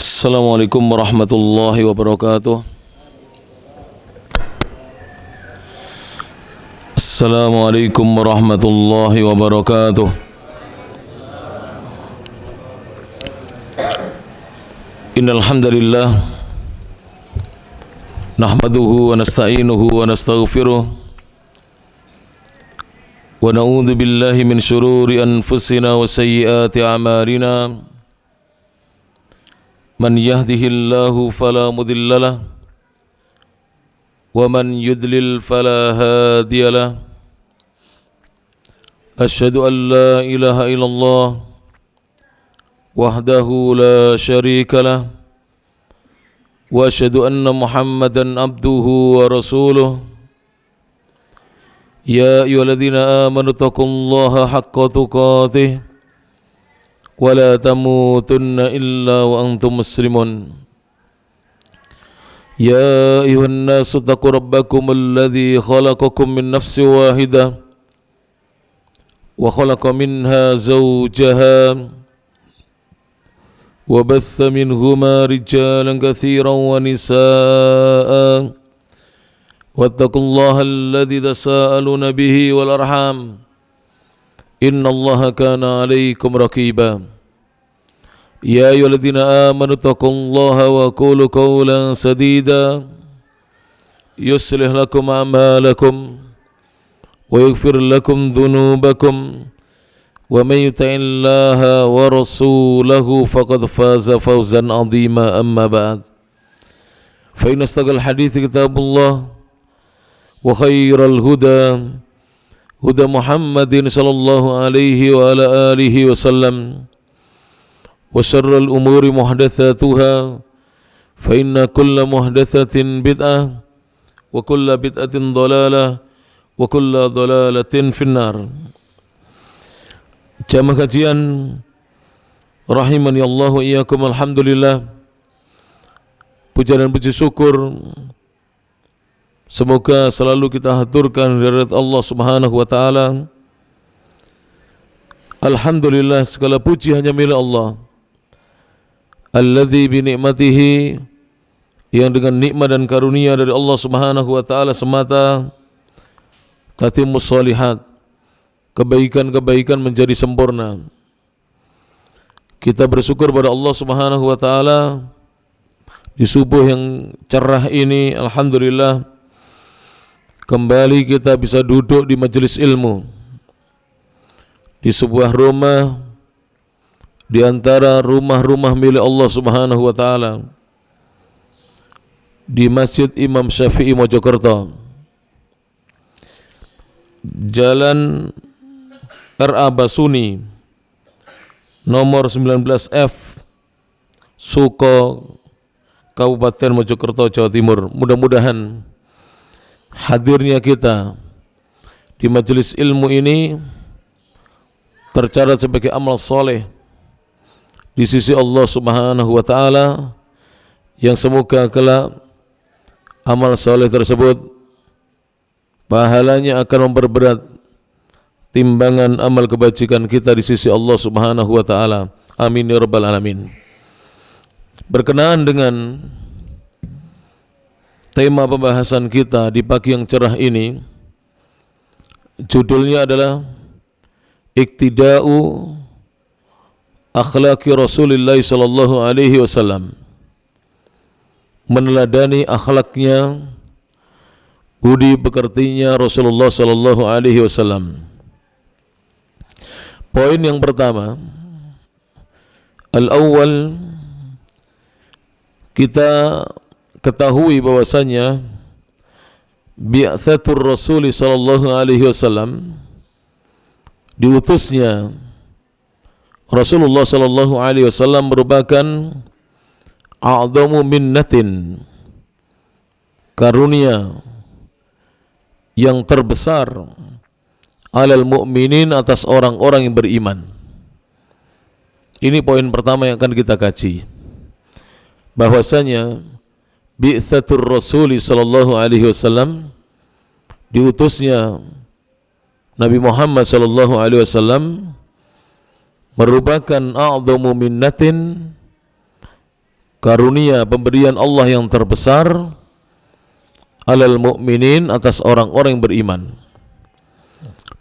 Assalamualaikum warahmatullahi wabarakatuh. Assalamualaikum warahmatullahi wabarakatuh. Innal hamdalillah nahmaduhu wa nasta'inuhu wa nastaghfiruh wa na'udzu billahi min shururi anfusina wa sayyiati a'malina. Man yahdihillahu fala mudilla lahu wa man yudlil fala hadiya lahu. Asyhadu an la ilaha illallah wahdahu la syarika lahu wa asyhadu anna Muhammadan abduhu wa rasuluh. Ya ayyuhalladzina amanu taqullaha haqqa tuqatih wa la tamutunna illa wa antum muslimun. Ya ayuhan nasu taqu rabbakum alladhi khalaqakum min nafsin wahidah wa khalaqa minha zawjaha wa batha minhuma rijalan katsiran wa nisaa'a wattaqullaha alladhi tasaaluna bihi wal arham innallaha kana 'alaikum raqiba. Ya ayyuhalladzina amanu taqullaha wa qulu qawlan sadida yuslih lakum a'malakum wa yaghfir lakum dhunubakum wa may yuti'illaha wa rasulahu faqad faza fawzan 'azima. Amma ba'd, fa inna astaqal hadithi kitabullah wa khairal huda huda Muhammadin sallallahu alaihi wa ala alihi wasallam wa syarrul umuri muhdatsatuha fa inna kulla muhdatsatin bid'ah wa kulla bid'atin dhalalah wa kulla dhalalatin finnar. Jamaah kajian rahimani Allah wa iyyakum, alhamdulillah, puja dan puji syukur semoga selalu kita haturkan dari Allah Subhanahu wa taala. Alhamdulillah, segala puji hanya milik Allah. Alladzi bi ni'matihi, yang dengan nikmat dan karunia dari Allah Subhanahu wa taala semata tatimmus shalihat, kebaikan-kebaikan menjadi sempurna. Kita bersyukur pada Allah Subhanahu wa taala di subuh yang cerah ini, alhamdulillah, kembali kita bisa duduk di majelis ilmu di sebuah rumah di antara rumah-rumah milik Allah Subhanahu wa taala, di Masjid Imam Syafi'i Mojokerto, Jalan R.A. Basuni nomor 19F, Suko, Kabupaten Mojokerto, Jawa Timur. Mudah-mudahan hadirnya kita di majelis ilmu ini tercatat sebagai amal soleh di sisi Allah Subhanahu wa taala, yang semoga kelak amal soleh tersebut pahalanya akan memperberat timbangan amal kebajikan kita di sisi Allah Subhanahu wa taala. Amin ya rabbal alamin. Berkenaan dengan tema pembahasan kita di pagi yang cerah ini, judulnya adalah Iktida'u akhlaqi Rasulullah sallallahu alaihi wasallam, meneladani akhlaknya, budi pekertinya Rasulullah sallallahu alaihi wasallam. Poin yang pertama, al-awwal, kita ketahui bahwasanya bi'atsatur Rasul sallallahu alaihi wasallam, diutusnya Rasulullah sallallahu alaihi wasallam merupakan a'dhamu minnatin, karunia yang terbesar, alal mu'minin, atas orang-orang yang beriman. Ini poin pertama yang akan kita kaji, bahwasanya bi'tsatur Rasul sallallahu alaihi wasallam, diutusnya Nabi Muhammad sallallahu alaihi wasallam merupakan a'dhamu minnatin, karunia pemberian Allah yang terbesar alal mu'minin, atas orang-orang yang beriman.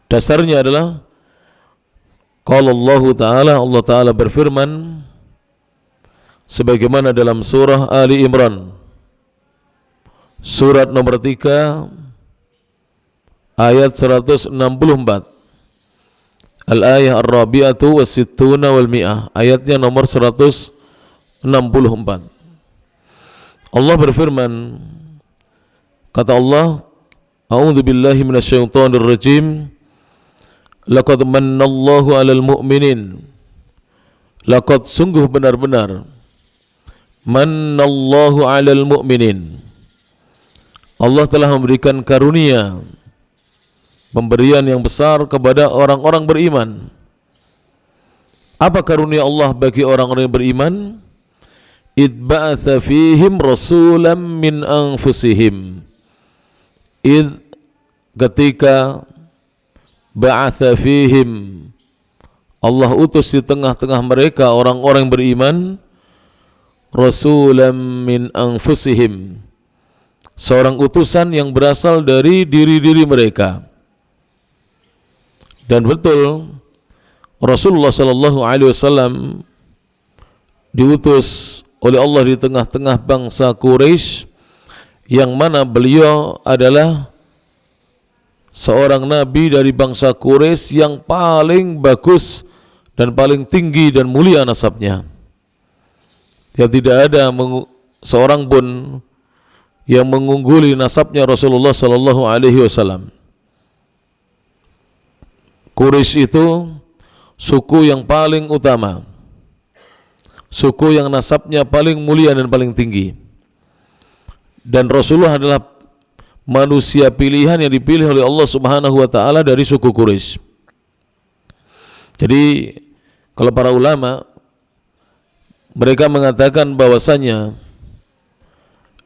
Dasarnya adalah qala Allah Ta'ala berfirman sebagaimana dalam surah Ali Imran surat nomor 3 ayat 164, al-ayah ar-rabi'atu was-sittuna wal mi'ah, ayatnya nomor 164. Allah berfirman, kata Allah, a'udzu billahi minasyaitonir rajim, laqad mannallahu 'alal mu'minin, laqad sungguh benar-benar mannallahu 'alal mu'minin, Allah telah memberikan karunia, pemberian yang besar kepada orang-orang beriman. Apa karunia Allah bagi orang-orang yang beriman? Id ba'atsa fihim rasulan min anfusihim. Id, ketika ba'atsa fihim, Allah utus di tengah-tengah mereka orang-orang beriman, rasulan min anfusihim, seorang utusan yang berasal dari diri-diri mereka. Dan betul Rasulullah sallallahu alaihi wasallam diutus oleh Allah di tengah-tengah bangsa Quraisy, yang mana beliau adalah seorang nabi dari bangsa Quraisy yang paling bagus dan paling tinggi dan mulia nasabnya. Yang tidak ada seorang pun yang mengungguli nasabnya Rasulullah sallallahu alaihi wasallam. Quraisy itu suku yang paling utama, suku yang nasabnya paling mulia dan paling tinggi. Dan Rasulullah adalah manusia pilihan yang dipilih oleh Allah Subhanahu wa taala dari suku Quraisy. Jadi kalau para ulama mereka mengatakan bahwasanya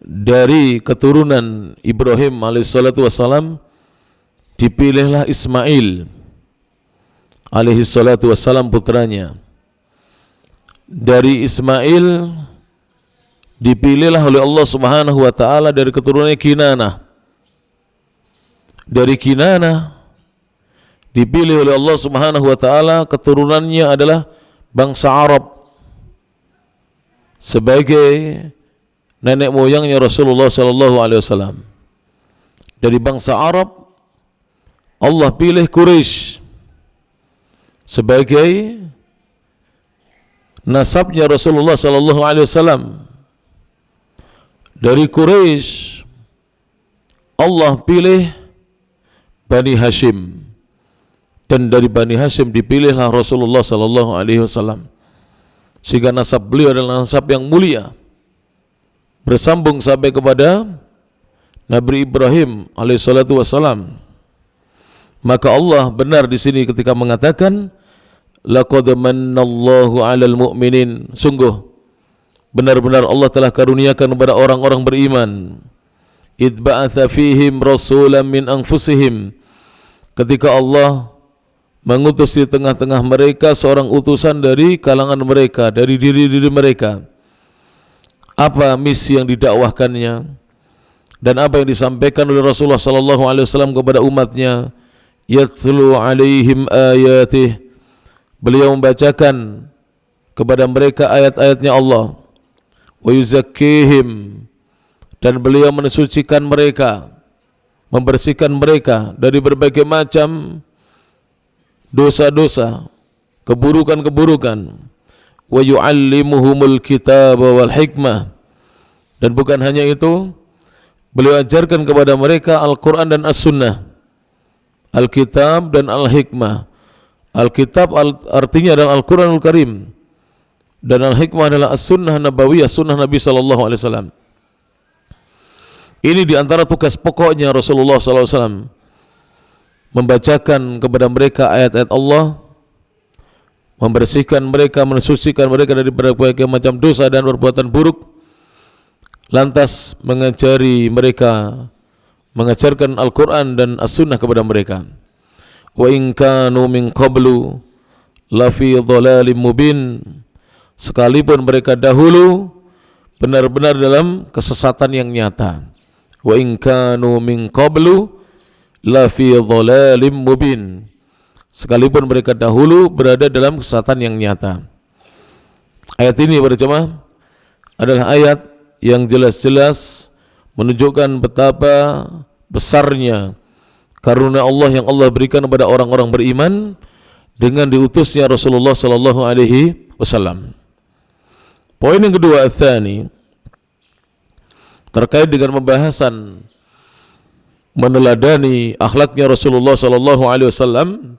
dari keturunan Ibrahim alaihissalatu wassalam dipilihlah Ismail alaihissalatu wassalam putranya. Dari Ismail dipilihlah oleh Allah Subhanahu wa taala dari keturunannya Kinanah. Dari Kinanah dipilih oleh Allah Subhanahu wa taala keturunannya adalah bangsa Arab sebagai nenek moyangnya Rasulullah sallallahu alaihi wasallam. Dari bangsa Arab Allah pilih Quraisy sebagai nasabnya Rasulullah sallallahu alaihi wasallam. Dari Quraisy Allah pilih Bani Hashim, dan dari Bani Hashim dipilihlah Rasulullah sallallahu alaihi wasallam, sehingga nasab beliau adalah nasab yang mulia, bersambung sampai kepada Nabi Ibrahim alaihissalatu wassalam. Maka Allah benar di sini ketika mengatakan laqad mannallahu 'alal mu'minin, sungguh benar-benar Allah telah karuniakan kepada orang-orang beriman. Id ba'atsa fihim rasulan min anfusihim, ketika Allah mengutus di tengah-tengah mereka seorang utusan dari kalangan mereka, dari diri-diri mereka. Apa misi yang didakwahkannya dan apa yang disampaikan oleh Rasulullah sallallahu alaihi wasallam kepada umatnya? Yatlu alaihim ayatih, beliau membacakan kepada mereka ayat-ayatnya Allah. Wa yuzakkihim, dan beliau mensucikan mereka, membersihkan mereka dari berbagai macam dosa-dosa, keburukan-keburukan. Wa yu'allimuhumul kitab wal hikmah, dan bukan hanya itu, beliau ajarkan kepada mereka Al-Quran dan As-Sunnah, Al-Kitab dan Al-Hikmah. Al-Kitab artinya adalah Al-Quranul Karim, dan Al-Hikmah adalah As-Sunnah Nabawiyah, Sunnah Nabi sallallahu alaihi wasallam. Ini diantara tugas pokoknya Rasulullah sallallahu alaihi wasallam, membacakan kepada mereka ayat-ayat Allah, membersihkan mereka, mensucikan mereka dari berbagai macam dosa dan perbuatan buruk, lantas mengajari mereka, mengajarkan Al-Quran dan As-Sunnah kepada mereka. Wa in kanu min qablu lafi dhalalim mubin, sekalipun mereka dahulu benar-benar dalam kesesatan yang nyata. Wa in kanu min qablu la fi dhalalim mubin. Sekalipun mereka dahulu berada dalam kesesatan yang nyata. Ayat ini para jemaah adalah ayat yang jelas-jelas menunjukkan betapa besarnya karunia Allah yang Allah berikan kepada orang-orang beriman dengan diutusnya Rasulullah sallallahu alaihi wasallam. Poin yang kedua, ats-tsani, terkait dengan pembahasan meneladani akhlaknya Rasulullah sallallahu alaihi wasallam.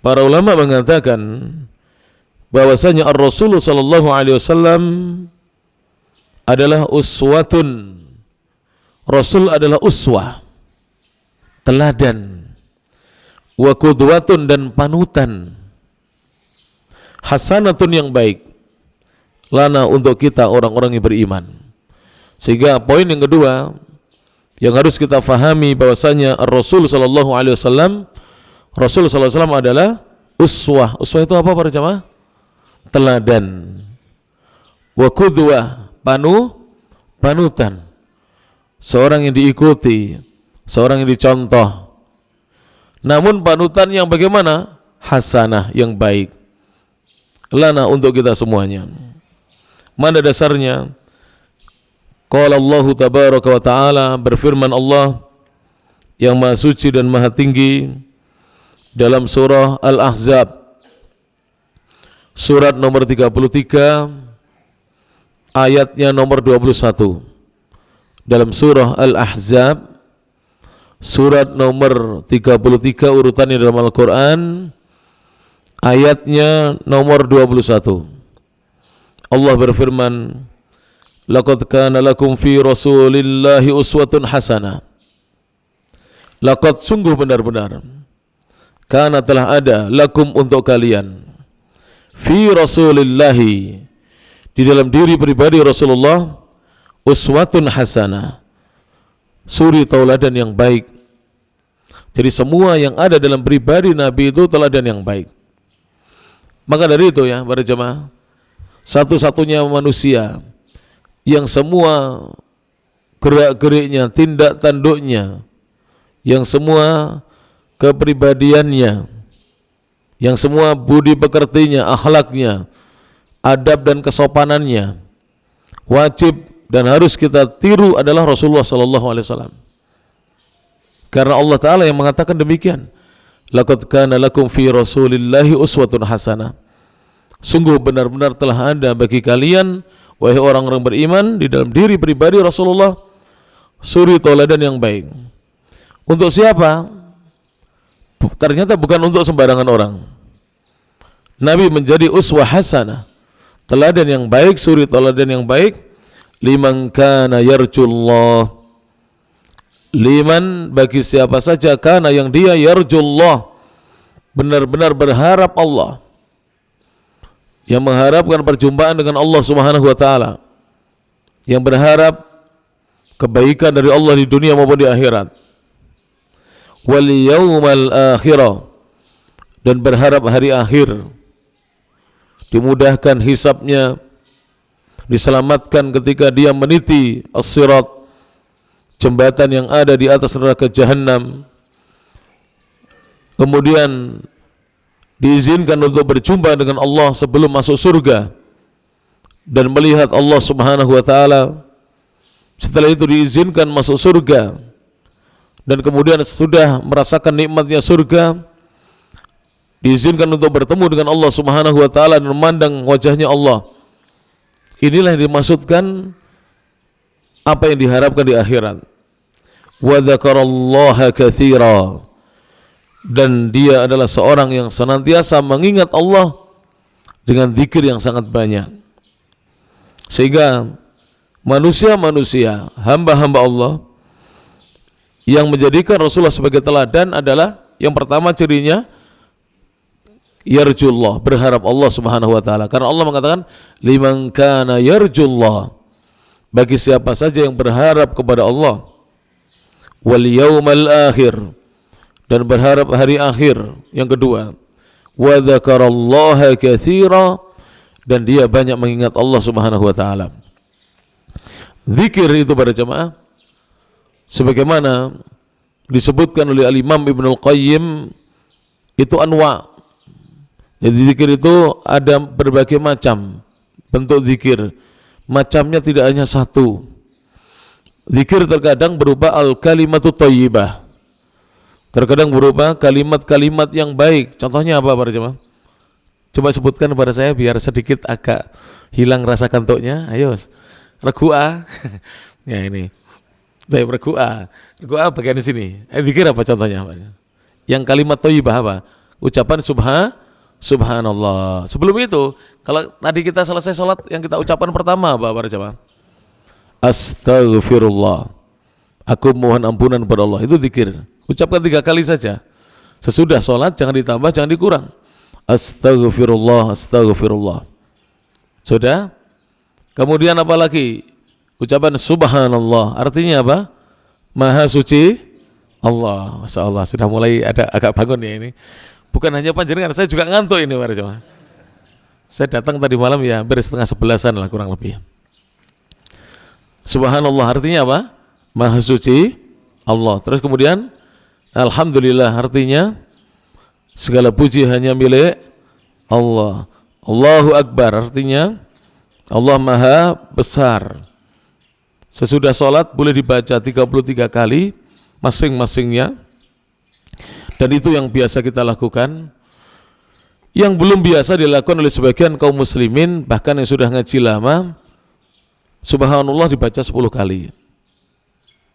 Para ulama mengatakan bahwasanya Ar-Rasul sallallahu alaihi wasallam adalah uswatun. Rasul adalah uswah, teladan, wa qudwatun, dan panutan, hasanatun, yang baik, lana, untuk kita orang-orang yang beriman. Sehingga poin yang kedua yang harus kita fahami bahwasanya Rasul sallallahu alaihi wasallam, Rasul sallallahu alaihi wasallam adalah uswah. Uswah itu apa para jamaah? Teladan. Wa qudwah, panutan. Seorang yang diikuti, seorang yang dicontoh. Namun panutan yang bagaimana? Hasanah, yang baik. Lana, untuk kita semuanya. Mana dasarnya? Qala Allah tabaraka wa ta'ala, berfirman Allah yang maha suci dan maha tinggi dalam surah Al-Ahzab, surat nomor 33, ayatnya nomor 21. Dalam surah Al-Ahzab, surat nomor 33 urutannya dalam Al-Quran, ayatnya nomor 21. Allah berfirman, laqad kana lakum fi rasulillahi uswatun hasanah. Laqad, sungguh benar-benar, kana, telah ada, lakum, untuk kalian, fi rasulillahi, di dalam diri pribadi Rasulullah, uswatun hasanah, suri tauladan yang baik. Jadi semua yang ada dalam pribadi Nabi itu teladan yang baik. Maka dari itu ya para jemaah, satu-satunya manusia yang semua gerak-geriknya, tindak tanduknya, yang semua kepribadiannya, yang semua budi pekertinya, akhlaknya, adab dan kesopanannya wajib dan harus kita tiru adalah Rasulullah sallallahu alaihi wasallam. Karena Allah Ta'ala yang mengatakan demikian, laqad kana lakum fi rasulillahi uswatun hasanah. Sungguh benar-benar telah ada bagi kalian, wahai orang-orang beriman, di dalam diri pribadi Rasulullah, suri tauladan yang baik. Untuk siapa? Ternyata bukan untuk sembarangan orang. Nabi menjadi uswah hasanah, teladan yang baik, suri tauladan yang baik, liman kana yarjullah, liman, bagi siapa saja, kana, yang dia, yarjullah, benar-benar berharap Allah, yang mengharapkan perjumpaan dengan Allah Subhanahu wa taala, yang berharap kebaikan dari Allah di dunia maupun di akhirat, wal yaumal akhirah, dan berharap hari akhir, dimudahkan hisabnya, diselamatkan ketika dia meniti as-sirat, jembatan yang ada di atas neraka jahanam, kemudian diizinkan untuk berjumpa dengan Allah sebelum masuk surga dan melihat Allah Subhanahu wa taala. Setelah itu diizinkan masuk surga, dan kemudian sudah merasakan nikmatnya surga, diizinkan untuk bertemu dengan Allah Subhanahu wa taala dan memandang wajahnya Allah. Inilah yang dimaksudkan apa yang diharapkan di akhirat. Wa dzakarallaha katsira, dan dia adalah seorang yang senantiasa mengingat Allah dengan zikir yang sangat banyak. Sehingga manusia-manusia, hamba-hamba Allah yang menjadikan Rasulullah sebagai teladan adalah, yang pertama cirinya yarjullah, berharap Allah Subhanahu wa taala. Karena Allah mengatakan liman kana yarjullah, bagi siapa saja yang berharap kepada Allah, wal yaumal akhir, dan berharap hari akhir. Yang kedua, wa dzakarallaha katsira, dan dia banyak mengingat Allah Subhanahu wa taala. Zikir itu para jamaah sebagaimana disebutkan oleh Al-Imam Ibnul Qayyim itu anwa. Jadi zikir itu ada berbagai macam bentuk zikir. Macamnya tidak hanya satu. Zikir terkadang berupa al-kalimatu thayyibah. Terkadang berupa kalimat-kalimat yang baik. Contohnya apa para jemaah? Coba sebutkan kepada saya biar sedikit agak hilang rasa kantuknya. Ayo. Regua. Ya ini. Baik, regua. Regua bagian di sini. Zikir apa contohnya? Yang kalimat thayyibah apa? Ucapan subhanallah. Sebelum itu, kalau tadi kita selesai sholat, yang kita ucapan pertama apa para jemaah? Astaghfirullah. Aku mohon ampunan kepada Allah. Itu zikir. Ucapkan 3 kali saja. Sesudah sholat jangan ditambah, jangan dikurang. Astaghfirullah, astaghfirullah. Sudah? Kemudian apa lagi? Ucapan subhanallah. Artinya apa? Maha suci Allah. Masya Allah, sudah mulai ada agak bangun ya ini. Bukan hanya panjenengan, saya juga ngantuk ini para jemaah. Saya datang tadi malam ya hampir 10:30 lah kurang lebih. Subhanallah artinya apa? Maha suci Allah. Terus kemudian alhamdulillah artinya segala puji hanya milik Allah. Allahu Akbar artinya Allah Maha Besar. Sesudah sholat boleh dibaca 33 kali masing-masingnya. Dan itu yang biasa kita lakukan. Yang belum biasa dilakukan oleh sebagian kaum muslimin, bahkan yang sudah ngaji lama, subhanallah dibaca 10 kali.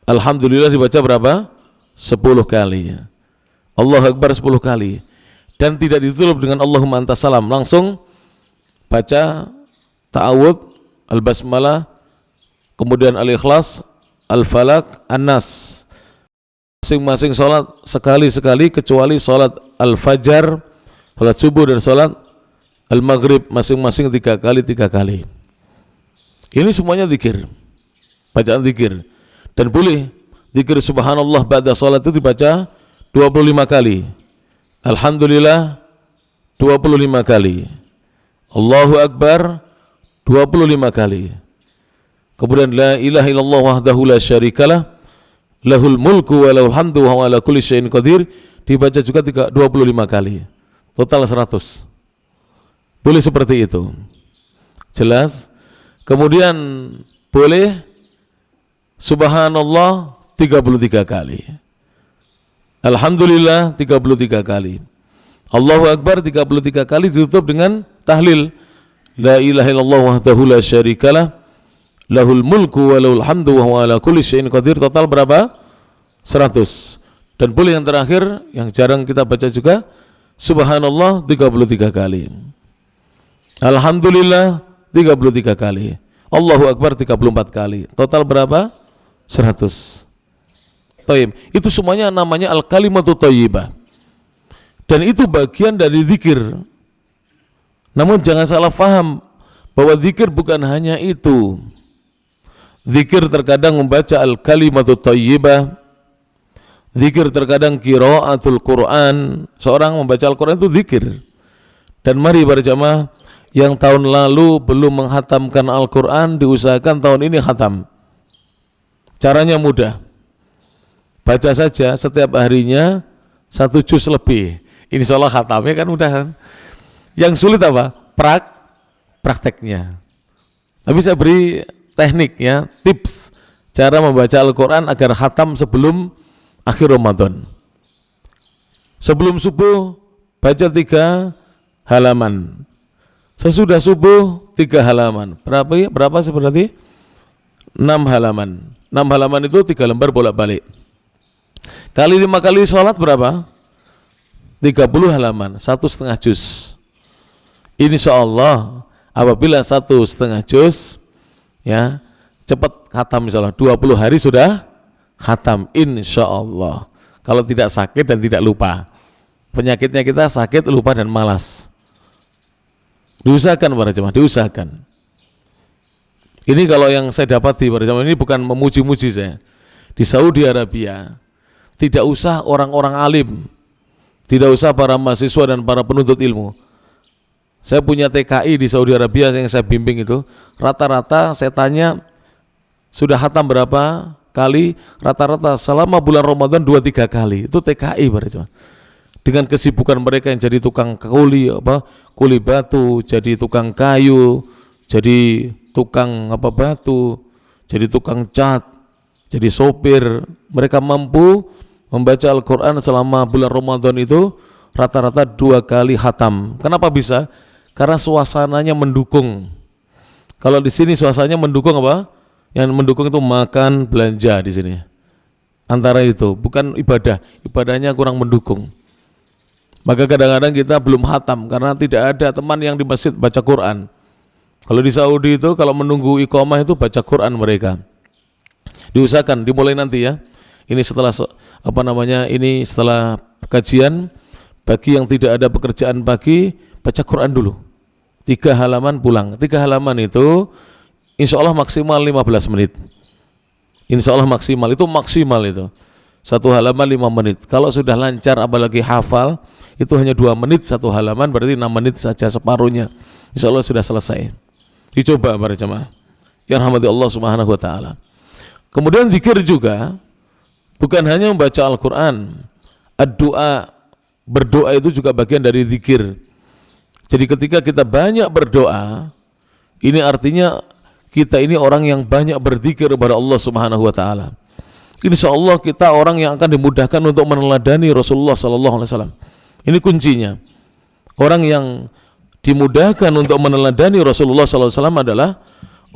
Alhamdulillah dibaca berapa? 10 kali. Allahu Akbar 10 kali. Dan tidak ditutup dengan Allahumma anta salam. Langsung baca ta'awud, al-basmalah, kemudian al-ikhlas, al-falak, an-nas. Masing-masing sholat sekali-sekali kecuali sholat al-fajar, sholat subuh dan sholat al-maghrib masing-masing 3 kali. Ini semuanya zikir, bacaan zikir. Dan boleh zikir subhanallah ba'da sholat itu dibaca 25 kali. Alhamdulillah 25 kali. Allahu Akbar 25 kali. Kemudian la ilaha illallah wahdahu la syarikalah lahul mulku wa lahul hamdu wa huwa ala kulli syai'in qadir dibaca juga 25 kali. Total 100. Boleh seperti itu. Jelas? Kemudian boleh subhanallah 33 kali. Alhamdulillah 33 kali. Allahu Akbar 33 kali ditutup dengan tahlil. La ilaha illallah wahdahu la syarikalah lahul mulku wa lahul hamdu wa huwa ala kulli syai'in qadir. Total berapa? 100. Dan boleh yang terakhir yang jarang kita baca juga subhanallah 33 kali. Alhamdulillah 33 kali. Allahu Akbar 34 kali. Total berapa? 100. Taib. Itu semuanya namanya al-kalimatu thayyibah. Dan itu bagian dari zikir. Namun jangan salah faham bahwa zikir bukan hanya itu. Zikir terkadang membaca al-kalimatu thayyibah. Zikir terkadang qiraatul Quran. Seorang membaca Al-Quran itu zikir. Dan mari para jamaah yang tahun lalu belum menghatamkan Al-Quran diusahakan tahun ini khatam. Caranya mudah. Baca saja setiap harinya 1 juz lebih. Insya Allah khatamnya kan mudah kan. Yang sulit apa? Prakteknya. Tapi saya beri teknik ya, tips cara membaca Al-Quran agar khatam sebelum akhir Ramadan. Sebelum subuh baca 3 halaman. Sesudah subuh 3 halaman. Berapa sebenarnya? 6 halaman. 6 halaman itu 3 lembar bolak-balik. Kali 5 kali sholat berapa? 30 halaman, 1,5 juz. Insya Allah apabila 1,5 juz ya cepat khatam, insya Allah 20 hari sudah khatam insya Allah. Kalau tidak sakit dan tidak lupa. Penyakitnya kita sakit, lupa dan malas. Diusahakan para jemaah, diusahakan. Ini kalau yang saya dapati para jemaah, ini bukan memuji-muji saya. Di Saudi Arabia tidak usah orang-orang alim, tidak usah para mahasiswa dan para penuntut ilmu. Saya punya TKI di Saudi Arabia yang saya bimbing itu, rata-rata saya tanya sudah khatam berapa kali? Rata-rata selama bulan Ramadan 2-3 kali. Itu TKI berarti. Dengan kesibukan mereka yang jadi tukang kuli batu, jadi tukang kayu, jadi tukang batu, jadi tukang cat, jadi sopir, mereka mampu membaca Al-Quran selama bulan Ramadan itu rata-rata 2 kali khatam. Kenapa bisa? Karena suasananya mendukung. Kalau di sini suasananya mendukung apa? Yang mendukung itu makan, belanja di sini. Antara itu, bukan ibadah. Ibadahnya kurang mendukung. Maka kadang-kadang kita belum khatam karena tidak ada teman yang di masjid baca Quran. Kalau di Saudi itu kalau menunggu iqamah itu baca Quran mereka. Diusahakan dimulai nanti ya. Ini setelah ini setelah kajian, bagi yang tidak ada pekerjaan pagi baca Quran dulu. 3 halaman pulang. 3 halaman itu insya Allah maksimal 15 menit. Insya Allah maksimal itu. 1 halaman 5 menit. Kalau sudah lancar apalagi hafal, itu hanya 2 menit 1 halaman, berarti 6 menit saja separuhnya. Insya Allah sudah selesai. Dicoba para jemaah yang rahmati Allah Subhanahu wa taala. Kemudian zikir juga bukan hanya membaca Al-Qur'an. Ad-du'a, berdoa itu juga bagian dari zikir. Jadi ketika kita banyak berdoa, ini artinya kita ini orang yang banyak berzikir kepada Allah Subhanahu wa taala. Insyaallah kita orang yang akan dimudahkan untuk meneladani Rasulullah sallallahu alaihi wasallam. Ini kuncinya. Orang yang dimudahkan untuk meneladani Rasulullah sallallahu alaihi wasallam adalah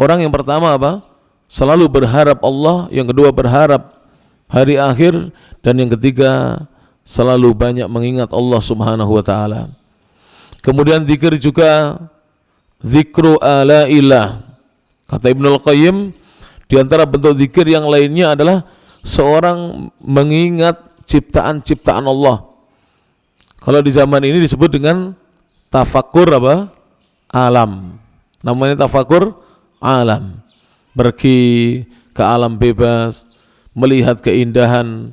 orang yang pertama apa? Selalu berharap Allah, yang kedua berharap hari akhir, dan yang ketiga selalu banyak mengingat Allah Subhanahu wa taala. Kemudian zikir juga zikru alailah. Kata Ibnul Qayyim, di antara bentuk zikir yang lainnya adalah seorang mengingat ciptaan-ciptaan Allah. Kalau di zaman ini disebut dengan tafakur alam. Namanya tafakur alam. Pergi ke alam bebas, melihat keindahan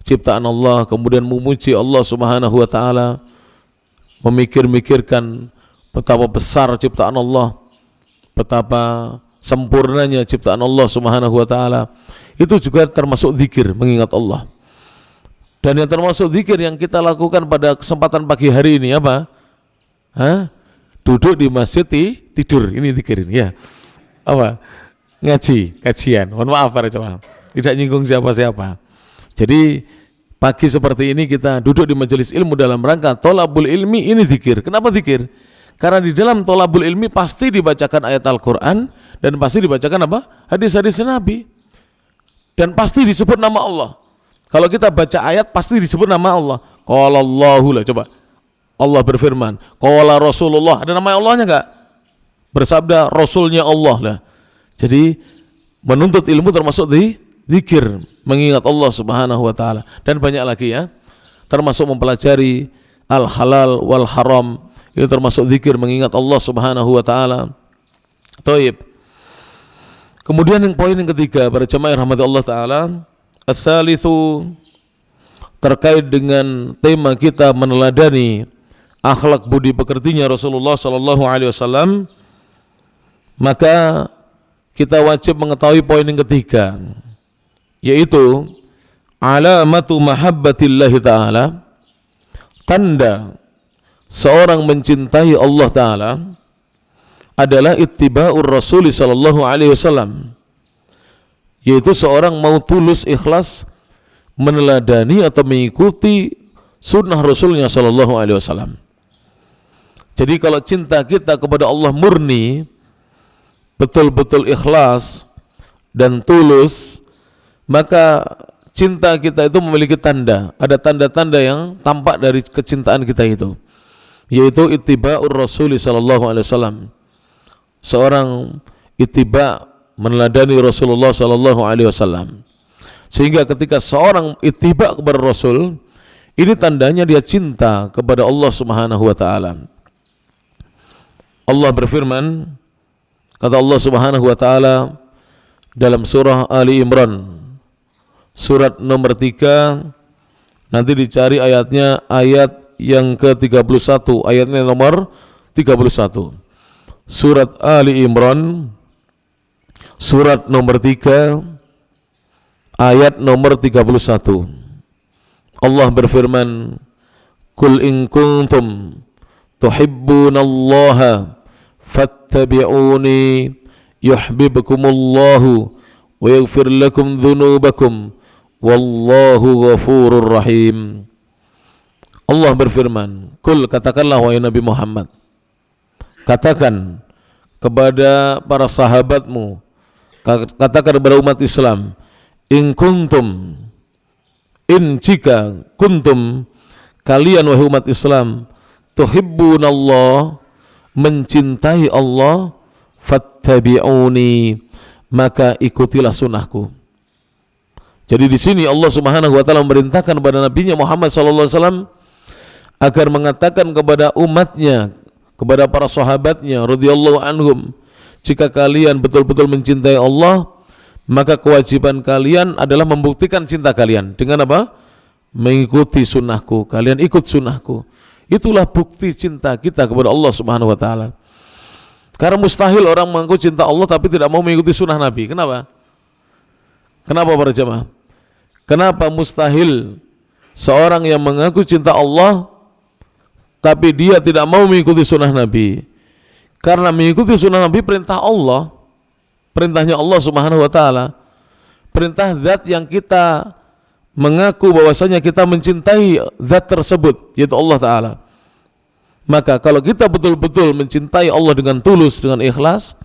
ciptaan Allah, kemudian memuji Allah Subhanahu wa taala, memikir-mikirkan betapa besar ciptaan Allah, betapa sempurnanya ciptaan Allah Subhanahu wa taala. Itu juga termasuk zikir, mengingat Allah. Dan yang termasuk zikir yang kita lakukan pada kesempatan pagi hari ini apa? Duduk di masjid tidur, ini zikir ini ya. Apa? Ngaji, kajian. Mohon maaf para jemaah, tidak nyinggung siapa-siapa. Jadi pagi seperti ini kita duduk di majelis ilmu dalam rangka tholabul ilmi, ini zikir. Kenapa zikir? Karena di dalam tholabul ilmi pasti dibacakan ayat Al-Quran dan pasti dibacakan apa? Hadis-hadis Nabi. Dan pasti disebut nama Allah. Kalau kita baca ayat pasti disebut nama Allah. Qala Allahu lah, coba. Allah berfirman. Qala Rasulullah, ada nama Allahnya enggak? Bersabda Rasulnya Allah lah. Jadi menuntut ilmu termasuk zikir, mengingat Allah Subhanahu wa taala, dan banyak lagi ya. Termasuk mempelajari al-halal wal haram, itu termasuk zikir mengingat Allah Subhanahu wa taala. Taib. Kemudian yang poin yang ketiga para jemaah yang rahmati Allah taala, ats-tsalitsu, terkait dengan tema kita meneladani akhlak budi pekertinya Rasulullah sallallahu alaihi wasallam, maka kita wajib mengetahui poin yang ketiga, yaitu alamatu mahabbatillahi ta'ala, tanda seorang mencintai Allah Ta'ala adalah ittiba'ur Rasul sallallahu alaihi wasallam, yaitu seorang mau tulus ikhlas meneladani atau mengikuti sunnah Rasulnya sallallahu alaihi wasallam. Jadi kalau cinta kita kepada Allah murni, betul-betul ikhlas dan tulus, maka cinta kita itu memiliki tanda. Ada tanda-tanda yang tampak dari kecintaan kita itu, yaitu ittiba'ur Rasul sallallahu alaihi wasallam. Seorang ittiba, meneladani Rasulullah sallallahu alaihi wasallam. Sehingga ketika seorang ittiba kepada Rasul, ini tandanya dia cinta kepada Allah Subhanahu wa taala. Allah berfirman, kata Allah Subhanahu wa taala dalam surah Ali Imran surat nomor 3, nanti dicari ayatnya, ayat yang ke-31, ayatnya nomor 31. Surat Ali Imran surat nomor 3 ayat nomor 31. Allah berfirman, "Qul in kuntum tuhibbunallaha fattabi'uni yuhibbukumullahu wa yaghfir lakum dhunubakum wallahu ghafurur rahim." Allah berfirman, "Qul," katakanlah wahai Nabi Muhammad, katakan kepada para sahabatmu, katakan kepada umat Islam, in kuntum, in jika, kuntum kalian wahai umat Islam, tuhibbunallah, mencintai Allah, fattabi'uni, maka ikutilah sunnahku. Jadi di sini Allah Subhanahu wa taala memerintahkan kepada Nabi Muhammad sallallahu alaihi wasallam agar mengatakan kepada umatnya, kepada para sahabatnya radhiyallahu anhum, jika kalian betul-betul mencintai Allah, maka kewajiban kalian adalah membuktikan cinta kalian dengan apa? Mengikuti sunnahku. Kalian ikut sunnahku. Itulah bukti cinta kita kepada Allah Subhanahu wa taala. Karena mustahil orang mengaku cinta Allah tapi tidak mau mengikuti sunnah Nabi. Kenapa? Kenapa para jemaah? Kenapa mustahil seorang yang mengaku cinta Allah tapi dia tidak mau mengikuti sunnah Nabi? Karena mengikuti sunnah Nabi perintah Allah, perintahnya Allah Subhanahu wa taala, perintah zat yang kita mengaku bahwasanya kita mencintai zat tersebut, yaitu Allah taala. Maka kalau kita betul-betul mencintai Allah dengan tulus, dengan ikhlas,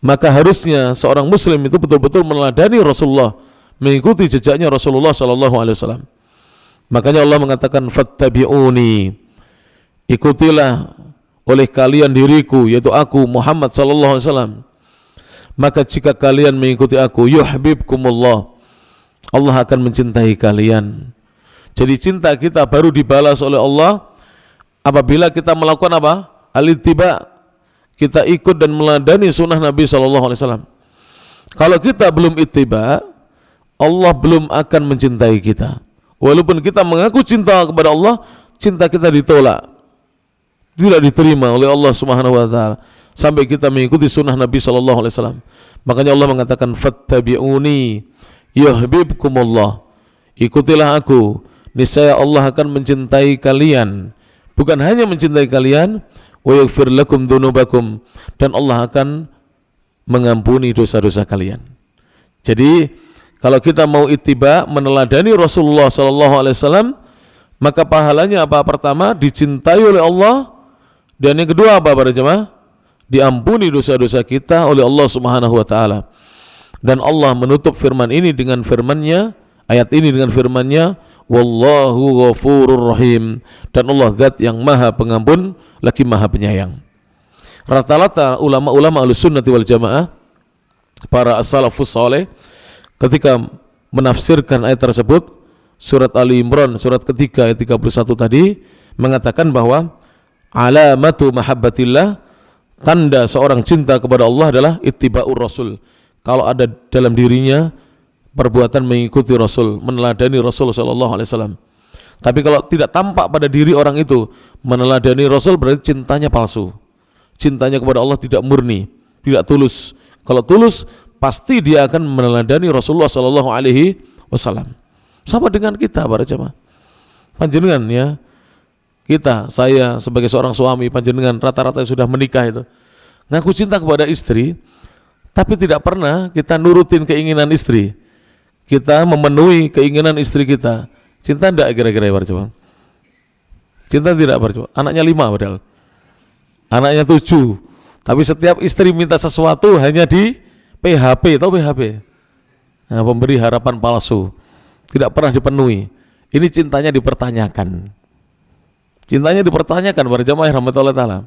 maka harusnya seorang muslim itu betul-betul meneladani Rasulullah, mengikuti jejaknya Rasulullah sallallahu alaihi wasallam. Makanya Allah mengatakan fattabi'uni, ikutilah oleh kalian diriku, yaitu aku Muhammad sallallahu alaihi wasallam. Maka jika kalian mengikuti aku, yuhibbukumullah, Allah akan mencintai kalian. Jadi cinta kita baru dibalas oleh Allah apabila kita melakukan apa? Al-ittiba, kita ikut dan meladani sunnah Nabi sallallahu alaihi wasallam. Kalau kita belum ittiba, Allah belum akan mencintai kita. Walaupun kita mengaku cinta kepada Allah, cinta kita ditolak, tidak diterima oleh Allah Subhanahu wa taala sampai kita mengikuti sunnah Nabi sallallahu alaihi wasallam. Makanya Allah mengatakan fattabi'uni yuhibbukumullah, ikutilah aku, niscaya Allah akan mencintai kalian. Bukan hanya mencintai kalian, wa yaghfir lakum dzunubakum, dan Allah akan mengampuni dosa-dosa kalian. Jadi kalau kita mau ittiba, meneladani Rasulullah sallallahu alaihi wasallam, maka pahalanya apa? Pertama, dicintai oleh Allah, dan yang kedua apa para jemaah? Diampuni dosa-dosa kita oleh Allah Subhanahu wa taala. Dan Allah menutup firman ini dengan firman-Nya, ayat ini dengan firman-Nya, wallahu ghafurur rahim, dan Allah zat yang maha pengampun lagi maha penyayang. Rata-rata ulama-ulama Ahlussunnah wal Jamaah, para as-salafus saleh, ketika menafsirkan ayat tersebut, surat Ali Imran surat ketiga ayat 31 tadi, mengatakan bahwa alamatu mahabbatillah, tanda seorang cinta kepada Allah adalah ittiba'ur rasul. Kalau ada dalam dirinya perbuatan mengikuti Rasul, meneladani Rasul sallallahu alaihi wasallam. Tapi kalau tidak tampak pada diri orang itu meneladani Rasul, berarti cintanya palsu. Cintanya kepada Allah tidak murni, tidak tulus. Kalau tulus, pasti dia akan meneladani Rasulullah sallallahu alaihi wasallam. Sama dengan kita para jemaah. Panjenengan ya, kita, saya sebagai seorang suami, panjenengan rata-rata sudah menikah itu, ngaku cinta kepada istri, tapi tidak pernah kita nurutin keinginan istri, kita memenuhi keinginan istri kita. Cinta enggak kira-kira ya para jemaah? Cinta tidak para jemaah? Anaknya 5 padahal, anaknya 7, tapi setiap istri minta sesuatu hanya di PHP, atau PHP, nah, pemberi harapan palsu, tidak pernah dipenuhi. Ini cintanya dipertanyakan. Cintanya dipertanyakan para jamaah rahmatullahi taala.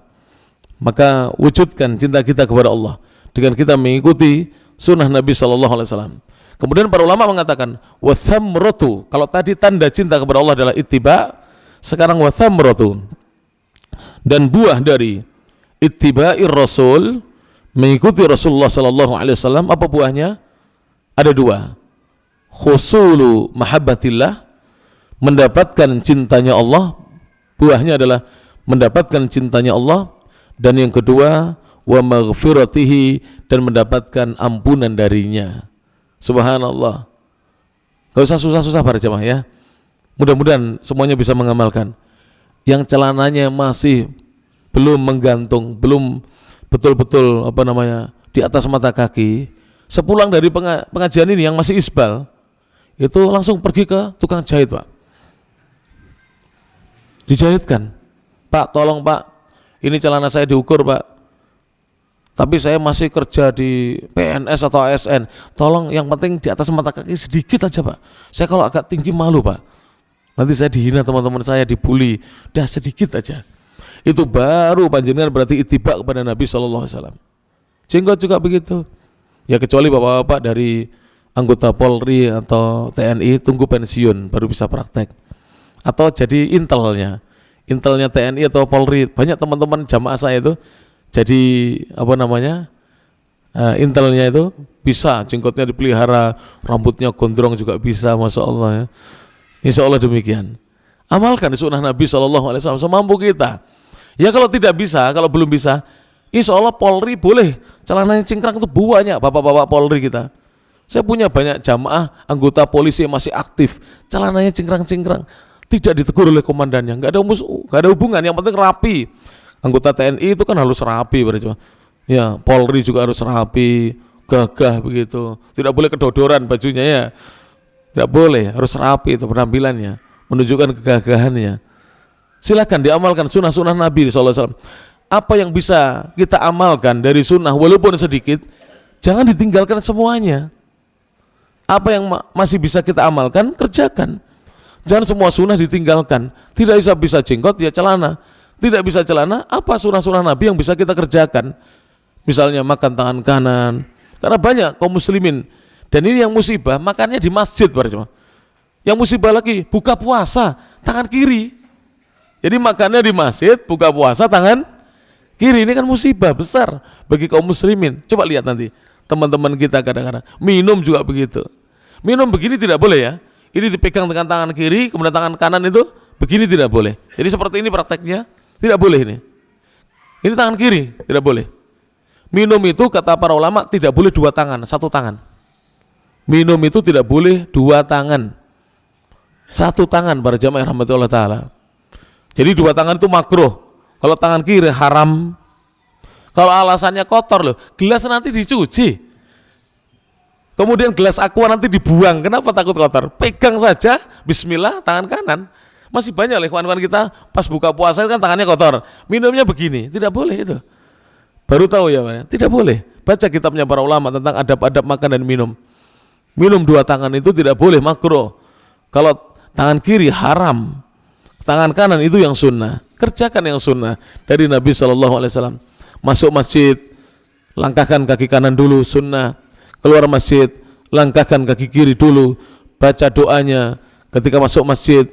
Maka wujudkan cinta kita kepada Allah dengan kita mengikuti sunnah Nabi sallallahu alaihi wasallam. Kemudian para ulama mengatakan wa thamratu, kalau tadi tanda cinta kepada Allah adalah ittiba, sekarang wa thamratu, dan buah dari ittiba'ir rasul, mengikuti Rasulullah sallallahu alaihi wasallam, apa buahnya? Ada 2. Husulu mahabbatillah, mendapatkan cintanya Allah, buahnya adalah mendapatkan cintanya Allah. Dan yang kedua, wa maghfiratihi, dan mendapatkan ampunan darinya. Subhanallah. Gak usah susah-susah para jamaah ya. Mudah-mudahan semuanya bisa mengamalkan. Yang celananya masih belum menggantung, belum betul-betul di atas mata kaki, sepulang dari pengajian ini yang masih isbal, itu langsung pergi ke tukang jahit, Pak. Dijahitkan. Pak, tolong Pak, ini celana saya diukur Pak, tapi saya masih kerja di PNS atau ASN, tolong yang penting di atas mata kaki sedikit aja Pak, saya kalau agak tinggi malu Pak, nanti saya dihina teman-teman saya, dibully, dah sedikit aja. Itu baru panjenengan berarti ittiba kepada Nabi SAW. Jenggot juga begitu. Ya kecuali bapak-bapak dari anggota Polri atau TNI tunggu pensiun baru bisa praktek, atau jadi intelnya TNI atau Polri. Banyak teman-teman jamaah saya itu jadi intelnya itu bisa, jenggotnya dipelihara, rambutnya gondrong juga bisa, masya Allah ya. Insya Allah demikian. Amalkan sunnah Nabi SAW semampu kita. Ya kalau tidak bisa, kalau belum bisa, insya Allah Polri boleh celananya cingkrang, itu banyak bapak-bapak Polri kita. Saya punya banyak jamaah anggota polisi yang masih aktif, celananya cingkrang-cingkrang, tidak ditegur oleh komandannya, nggak ada hubungan, yang penting rapi. Anggota TNI itu kan harus rapi, ya Polri juga harus rapi, gagah begitu, tidak boleh kedodoran bajunya ya, tidak boleh, harus rapi itu penampilannya, menunjukkan kegagahannya. Silakan diamalkan sunnah-sunnah Nabi SAW. Apa yang bisa kita amalkan dari sunnah walaupun sedikit, jangan ditinggalkan semuanya. Apa yang masih bisa kita amalkan, kerjakan. Jangan semua sunnah ditinggalkan. Tidak bisa jenggot ya celana, tidak bisa celana, apa sunnah-sunnah Nabi yang bisa kita kerjakan? Misalnya makan tangan kanan, karena banyak kaum muslimin, dan ini yang musibah, makannya di masjid. Yang musibah lagi, buka puasa tangan kiri. Jadi makannya di masjid, buka puasa tangan kiri. Ini kan musibah besar bagi kaum muslimin. Coba lihat nanti teman-teman kita kadang-kadang minum juga begitu. Minum begini tidak boleh ya. Ini dipegang dengan tangan kiri, kemudian tangan kanan itu begini tidak boleh. Jadi seperti ini prakteknya, tidak boleh ini. Ini tangan kiri, tidak boleh. Minum itu kata para ulama tidak boleh dua tangan, satu tangan. Minum itu tidak boleh dua tangan, satu tangan para jamaah rahmatullah ta'ala. Jadi dua tangan itu makruh. Kalau tangan kiri haram. Kalau alasannya kotor loh, gelas nanti dicuci, kemudian gelas aqua nanti dibuang, kenapa takut kotor? Pegang saja, bismillah, tangan kanan. Masih banyak kawan-kawan kita pas buka puasa kan tangannya kotor, minumnya begini, tidak boleh itu. Baru tahu ya, tidak boleh. Baca kitabnya para ulama tentang adab-adab makan dan minum. Minum dua tangan itu tidak boleh, makruh. Kalau tangan kiri haram, tangan kanan itu yang sunnah. Kerjakan yang sunnah dari Nabi SAW. Masuk masjid, langkahkan kaki kanan dulu, sunnah. Keluar masjid, langkahkan kaki kiri dulu, baca doanya ketika masuk masjid.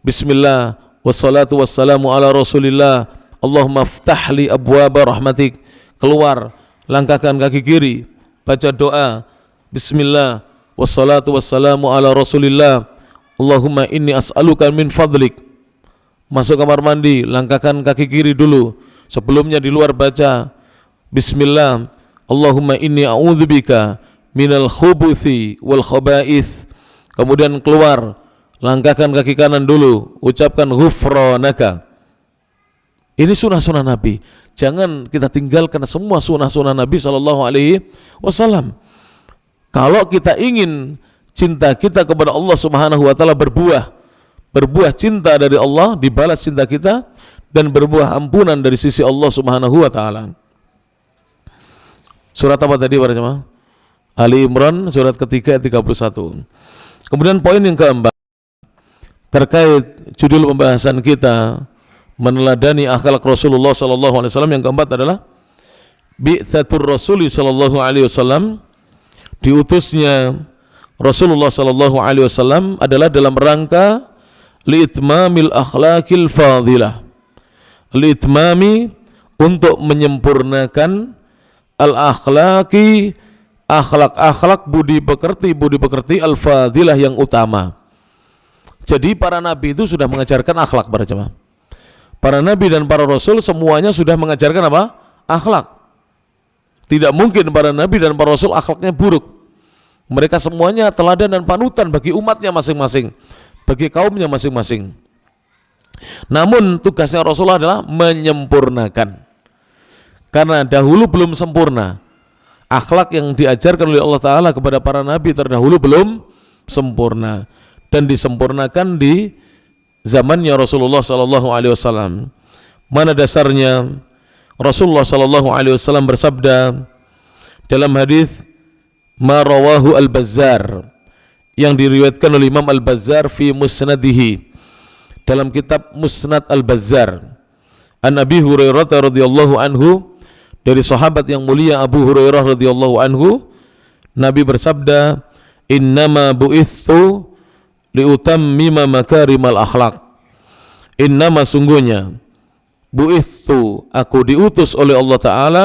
Bismillah, wassalatu wassalamu ala rasulillah, Allahumma ftahli abwaba rahmatik. Keluar, langkahkan kaki kiri, baca doa, Bismillah, wassalatu wassalamu ala rasulillah, Allahumma inni as'aluka min fadlik. Masuk kamar mandi, langkahkan kaki kiri dulu, sebelumnya di luar baca Bismillah, Allahumma inni a'udzubika minal khubuthi wal khaba'ith. Kemudian keluar, langkahkan kaki kanan dulu, ucapkan ghufranaka. Ini sunnah-sunnah Nabi. Jangan kita tinggalkan semua sunnah-sunnah Nabi SAW. Kalau kita ingin cinta kita kepada Allah Subhanahu wa taala berbuah cinta dari Allah, dibalas cinta kita, dan berbuah ampunan dari sisi Allah Subhanahu wa taala. Surat apa tadi para jemaah? Ali Imran surat ketiga 31. Kemudian poin yang keempat terkait judul pembahasan kita, meneladani akhlak Rasulullah sallallahu alaihi wasallam, yang keempat adalah bi'tsatur Rasul sallallahu alaihi wasallam, diutusnya Rasulullah sallallahu alaihi wasallam adalah dalam rangka li'itmamil akhlaqil fadilah, li'itmami, untuk menyempurnakan al-akhlaqi, akhlak-akhlak, budi pekerti al-fadilah, yang utama. Jadi para nabi itu sudah mengajarkan akhlak para jemaah. Para nabi dan para rasul semuanya sudah mengajarkan apa? Akhlak. Tidak mungkin para nabi dan para rasul akhlaknya buruk. Mereka semuanya teladan dan panutan bagi umatnya masing-masing, bagi kaumnya masing-masing. Namun tugasnya Rasulullah adalah menyempurnakan. Karena dahulu belum sempurna. Akhlak yang diajarkan oleh Allah Ta'ala kepada para nabi terdahulu belum sempurna, dan disempurnakan di zamannya Rasulullah SAW. Mana dasarnya? Rasulullah SAW bersabda dalam hadis ma rawahu al-Bazzar, yang diriwayatkan oleh Imam al-Bazzar fi musnadihi, dalam kitab Musnad al-Bazzar, an Abi Hurairah radhiyallahu anhu, dari sahabat yang mulia Abu Hurairah radhiyallahu anhu, Nabi bersabda, innama bu'ithu liutammima makarimal akhlak. Innama sungguhnya, bu'ithu aku diutus oleh Allah Ta'ala,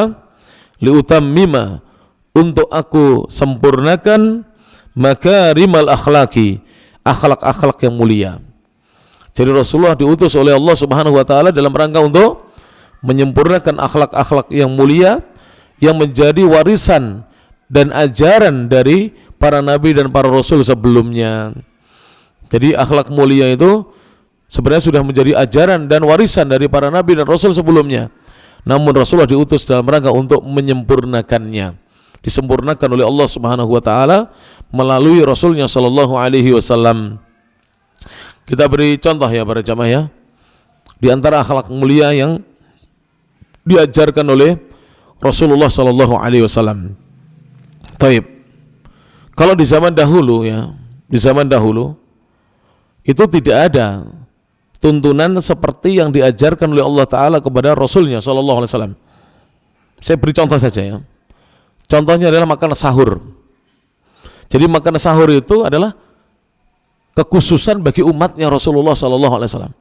liutammima untuk aku sempurnakan makarimal akhlaki, akhlak-akhlak yang mulia. Jadi Rasulullah diutus oleh Allah Subhanahu wa Ta'ala dalam rangka untuk menyempurnakan akhlak-akhlak yang mulia yang menjadi warisan dan ajaran dari para nabi dan para rasul sebelumnya. Jadi akhlak mulia itu sebenarnya sudah menjadi ajaran dan warisan dari para nabi dan rasul sebelumnya. Namun Rasulullah diutus dalam rangka untuk menyempurnakannya. Disempurnakan oleh Allah Subhanahu wa Ta'ala melalui Rasulnya sallallahu alaihi wasallam. Kita beri contoh ya para jamaah ya. Di antara akhlak mulia yang diajarkan oleh Rasulullah sallallahu alaihi wasallam. Taib. Kalau di zaman dahulu ya, di zaman dahulu itu tidak ada tuntunan seperti yang diajarkan oleh Allah Ta'ala kepada Rasulnya sallallahu alaihi wasallam. Saya beri contoh saja ya. Contohnya adalah makan sahur. Jadi makan sahur itu adalah kekhususan bagi umatnya Rasulullah sallallahu alaihi wasallam.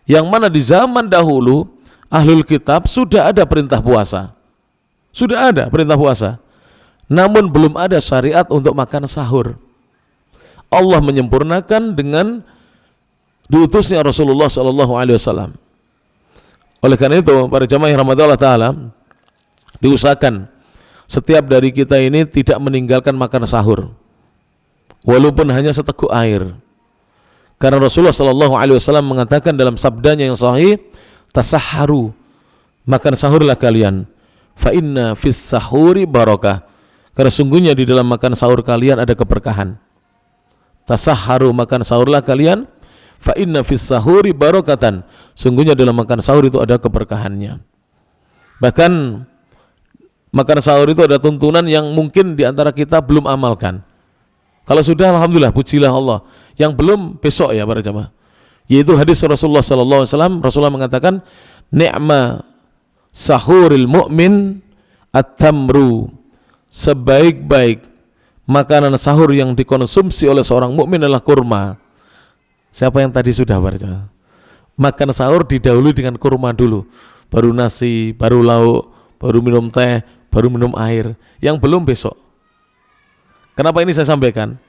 Yang mana di zaman dahulu Ahlul Kitab sudah ada perintah puasa. Sudah ada perintah puasa. Namun belum ada syariat untuk makan sahur. Allah menyempurnakan dengan diutusnya Rasulullah sallallahu alaihi wasallam. Oleh karena itu, para jamaah yang rahmati Allah Ta'ala, diusahakan setiap dari kita ini tidak meninggalkan makan sahur, walaupun hanya seteguk air. Karena Rasulullah sallallahu alaihi wasallam mengatakan dalam sabdanya yang sahih, tasahharu, makan sahurlah kalian, fa inna fis sahuri barakah, karena sungguhnya di dalam makan sahur kalian ada keberkahan. Tasahharu, makan sahurlah kalian, fa inna fis sahuri barakatan, sungguhnya dalam makan sahur itu ada keberkahannya. Bahkan makan sahur itu ada tuntunan yang mungkin di antara kita belum amalkan. Kalau sudah, alhamdulillah, pujilah Allah. Yang belum, besok ya para jamaah. Yaitu hadis Rasulullah sallallahu alaihi wasallam. Rasulullah mengatakan, ni'ma sahuril mu'min at-tamru, sebaik-baik makanan sahur yang dikonsumsi oleh seorang mukmin adalah kurma. Siapa yang tadi sudah para jamaah? Makan sahur didahului dengan kurma dulu, baru nasi, baru lauk, baru minum teh, baru minum air. Yang belum besok. Kenapa ini saya sampaikan?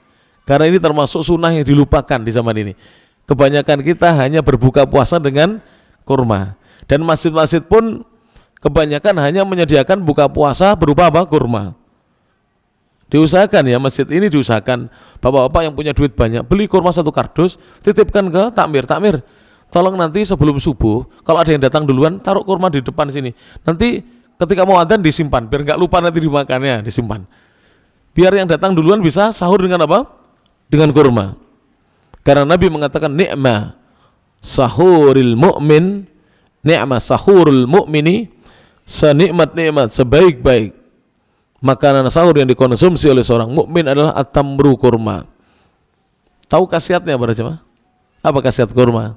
Karena ini termasuk sunnah yang dilupakan di zaman ini. Kebanyakan kita hanya berbuka puasa dengan kurma. Dan masjid-masjid pun kebanyakan hanya menyediakan buka puasa berupa apa? Kurma. Diusahakan ya, masjid ini diusahakan. Bapak-bapak yang punya duit banyak, beli kurma 1 kardus, titipkan ke takmir. Takmir, tolong nanti sebelum subuh, kalau ada yang datang duluan, taruh kurma di depan sini. Nanti ketika mau adzan disimpan, biar nggak lupa nanti dimakannya, disimpan. Biar yang datang duluan bisa sahur dengan apa? Dengan kurma. Karena Nabi mengatakan ni'ma sahuril mu'min, ni'ma sahurul mu'mini, senikmat-nikmat, sebaik-baik makanan sahur yang dikonsumsi oleh seorang mukmin adalah at-tamru, kurma. Tahu khasiatnya para jemaah? Apa khasiat kurma?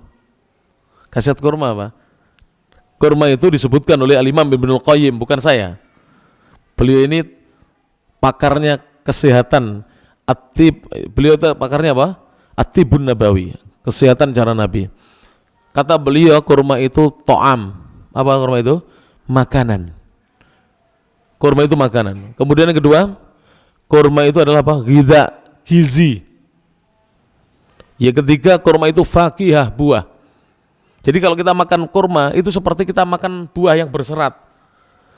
Khasiat kurma apa? Kurma itu disebutkan oleh Al-Imam Ibnul Qayyim, bukan saya. Beliau ini pakarnya kesehatan, beliau itu pakarnya apa? At-Tibun Nabawi, kesehatan cara Nabi. Kata beliau, kurma itu to'am. Apa kurma itu? Makanan. Kurma itu makanan. Kemudian yang kedua, kurma itu adalah apa? Gizi. Yang ketiga, kurma itu fakihah, buah. Jadi kalau kita makan kurma, itu seperti kita makan buah yang berserat.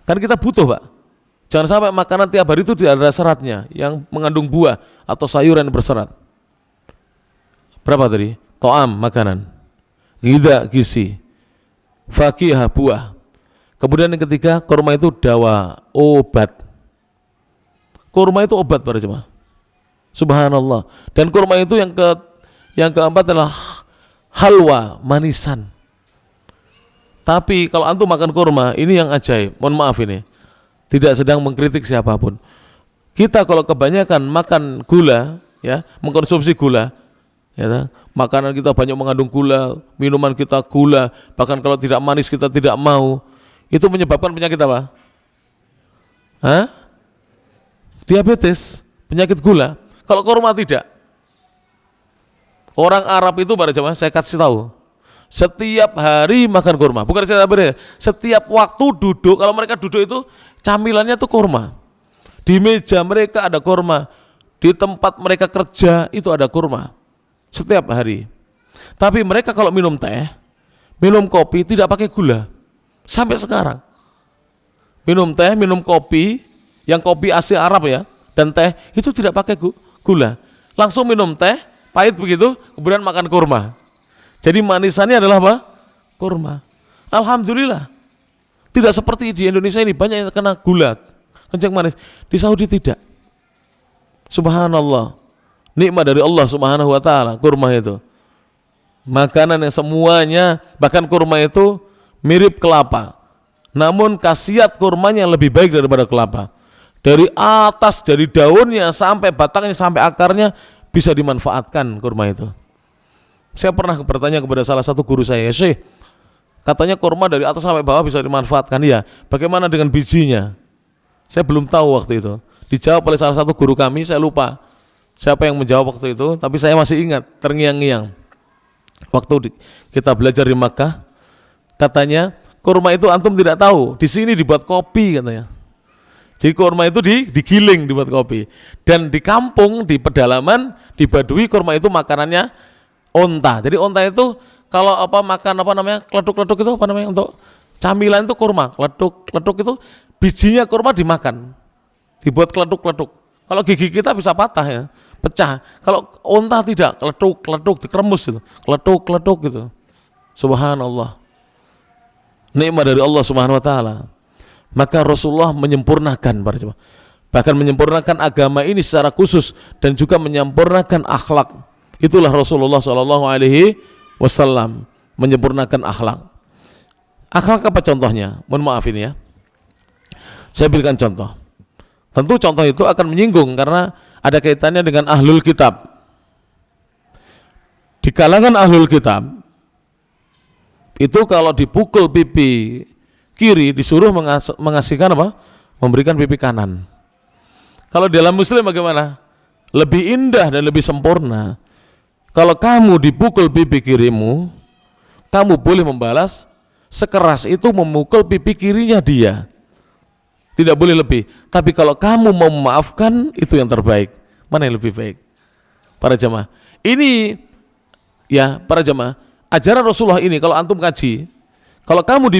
Kan kita butuh, Pak. Jangan sampai makanan tiap hari itu tidak ada seratnya yang mengandung buah atau sayuran yang berserat. Berapa tadi? To'am, makanan. Ghidha, gizi. Fakihah, buah. Kemudian yang ketiga, kurma itu dawa, obat. Kurma itu obat para jemaah. Subhanallah. Dan kurma itu yang keempat adalah halwa, manisan. Tapi kalau antum makan kurma, ini yang ajaib. Mohon maaf ini, tidak sedang mengkritik siapapun. Kita kalau kebanyakan makan gula, ya, mengkonsumsi gula, ya, makanan kita banyak mengandung gula, minuman kita gula, bahkan kalau tidak manis kita tidak mau. Itu menyebabkan penyakit apa? Diabetes, penyakit gula. Kalau kurma tidak. Orang Arab itu para jemaah, saya kasih tahu, setiap hari makan kurma. Bukan setiap waktu duduk, kalau mereka duduk itu camilannya itu kurma. Di meja mereka ada kurma, di tempat mereka kerja itu ada kurma. Setiap hari. Tapi mereka kalau minum teh, minum kopi tidak pakai gula. Sampai sekarang. Minum teh, minum kopi, yang kopi asli Arab ya, dan teh itu tidak pakai gula. Langsung minum teh, pahit begitu, kemudian makan kurma. Jadi manisannya adalah apa? Kurma. Alhamdulillah. Tidak seperti di Indonesia ini banyak yang kena gula, kencing manis. Di Saudi tidak. Subhanallah. Nikmat dari Allah Subhanahu wa taala kurma itu. Makanan yang semuanya, bahkan kurma itu mirip kelapa. Namun khasiat kurmanya lebih baik daripada kelapa. Dari atas, dari daunnya sampai batangnya sampai akarnya bisa dimanfaatkan kurma itu. Saya pernah bertanya kepada salah satu guru saya, Syekh, katanya kurma dari atas sampai bawah bisa dimanfaatkan. Ya, bagaimana dengan bijinya? Saya belum tahu waktu itu. Dijawab oleh salah satu guru kami, saya lupa siapa yang menjawab waktu itu, tapi saya masih ingat, terngiang-ngiang. Waktu kita belajar di Makkah, katanya kurma itu antum tidak tahu, di sini dibuat kopi katanya. Jadi kurma itu digiling dibuat kopi. Dan di kampung, di pedalaman, di Badui, kurma itu makanannya onta. Jadi onta itu kalau makan kletuk-kletuk itu untuk camilan itu kurma. Kletuk itu bijinya kurma dimakan. Dibuat kletuk-kletuk. Kalau gigi kita bisa patah ya, pecah. Kalau onta tidak, kletuk-kletuk dikeremus itu. Kletuk-kletuk gitu. Subhanallah. Nikmat dari Allah Subhanahu wa taala. Maka Rasulullah menyempurnakan para jemaah. Bahkan menyempurnakan agama ini secara khusus dan juga menyempurnakan akhlak. Itulah Rasulullah sallallahu alaihi wasallam, menyempurnakan akhlak. Akhlak apa contohnya? Mohon maaf ini ya. Saya berikan contoh. Tentu contoh itu akan menyinggung karena ada kaitannya dengan ahlul kitab. Di kalangan ahlul kitab itu kalau dipukul pipi kiri disuruh mengasihkan apa? Memberikan pipi kanan. Kalau dalam Muslim bagaimana? Lebih indah dan lebih sempurna. Kalau kamu dipukul pipi kirimu, kamu boleh membalas sekeras itu memukul pipi kirinya dia. Tidak boleh lebih. Tapi kalau kamu mau memaafkan, itu yang terbaik. Mana yang lebih baik? Para jemaah, ini ya para jemaah, ajaran Rasulullah ini kalau antum kaji, kalau kamu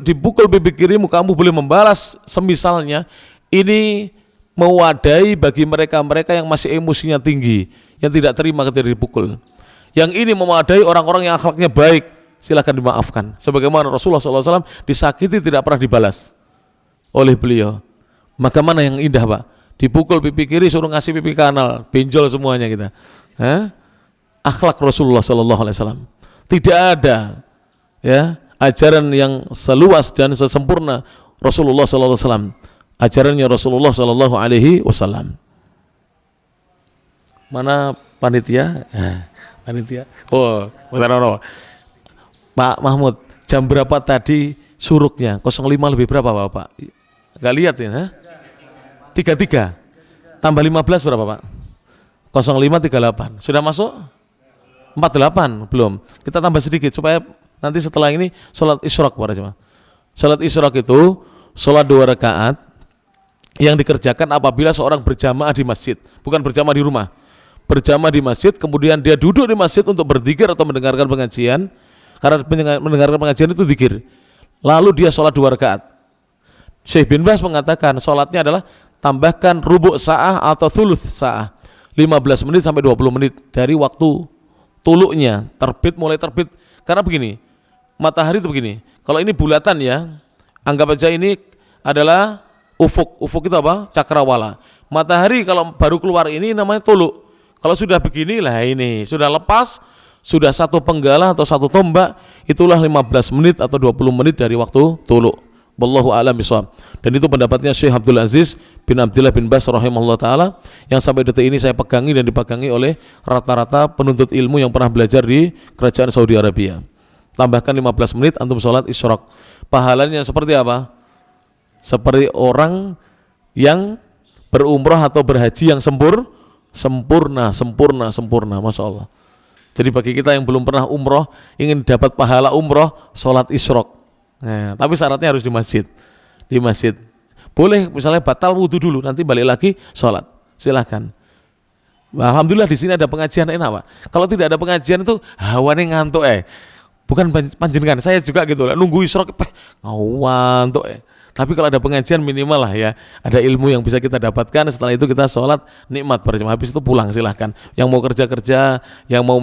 dipukul pipi kirimu, kamu boleh membalas semisalnya. Ini mewadai bagi mereka-mereka yang masih emosinya tinggi, yang tidak terima ketika dipukul. Yang ini memadai orang-orang yang akhlaknya baik, silakan dimaafkan. Sebagaimana Rasulullah SAW disakiti tidak pernah dibalas oleh beliau. Maka mana yang indah Pak? Dipukul pipi kiri suruh ngasih pipi kanan, benjol semuanya kita. Akhlak Rasulullah SAW. Tidak ada ya ajaran yang seluas dan sesempurna Rasulullah SAW. Ajarannya Rasulullah SAW. Mana panitia? Panitia. Oh, bentar. Pak Mahmud, jam berapa tadi suruknya? 05 lebih berapa Bapak? Enggak lihat ya? 33. Tambah 15 berapa Pak? 0538. Sudah masuk? 48 belum. Kita tambah sedikit supaya nanti setelah ini sholat isyraq para jemaah. Sholat isyraq itu sholat 2 rakaat yang dikerjakan apabila seorang berjamaah di masjid, bukan berjamaah di rumah. Berjamaah di masjid, kemudian dia duduk di masjid untuk berzikir atau mendengarkan pengajian. Karena mendengarkan pengajian itu zikir. Lalu dia sholat 2 rakaat. Syekh bin Baz mengatakan sholatnya adalah tambahkan rubu' sa'ah atau thuluth sa'ah, 15 menit sampai 20 menit dari waktu tuluknya, mulai terbit. Karena begini, matahari itu begini, kalau ini bulatan ya, anggap aja ini adalah ufuk. Ufuk itu apa? Cakrawala. Matahari kalau baru keluar ini namanya tuluk. Kalau sudah begini lah ini, sudah lepas, sudah satu penggala atau satu tombak, itulah 15 menit atau 20 menit dari waktu tuluk. Wallahu a'lam bishawab. Dan itu pendapatnya Syekh Abdul Aziz bin Abdullah bin Baz rahimahullah taala, yang sampai detik ini saya pegangi dan dipegangi oleh rata-rata penuntut ilmu yang pernah belajar di kerajaan Saudi Arabia. Tambahkan 15 menit antum sholat isyraq. Pahalanya seperti apa? Seperti orang yang berumrah atau berhaji yang sempurna, Masya Allah. Jadi bagi kita yang belum pernah umroh, ingin dapat pahala umroh, sholat isyraq. Nah, tapi syaratnya harus di masjid. Di masjid. Boleh misalnya batal wudhu dulu, nanti balik lagi sholat. Silahkan. Alhamdulillah di sini ada pengajian enak Pak. Kalau tidak ada pengajian itu hawane ngantuk Bukan panjenengan, saya juga gitu lah. Nunggu isyraq ngantuk Tapi kalau ada pengajian minimal lah ya, ada ilmu yang bisa kita dapatkan. Setelah itu kita sholat nikmat berjamaah. Habis itu pulang silahkan. Yang mau kerja, yang mau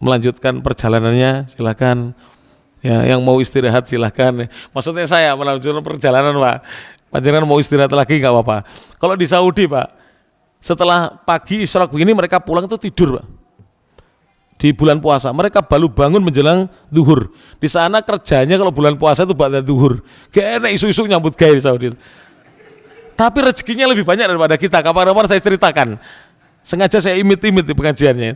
melanjutkan perjalanannya silahkan. Ya, yang mau istirahat silahkan. Maksudnya saya melanjutkan perjalanan Pak. Panjenengan mau istirahat lagi nggak apa-apa. Kalau di Saudi Pak, setelah pagi isyraq begini mereka pulang itu tidur Pak. Di bulan puasa mereka baru bangun menjelang zuhur. Di sana kerjanya kalau bulan puasa itu pada zuhur. Kayak isu-isu nyambut gawe di Saudi. Tapi rezekinya lebih banyak daripada kita. Kapan-kapan saya ceritakan. Sengaja saya imit-imit di pengajiannya.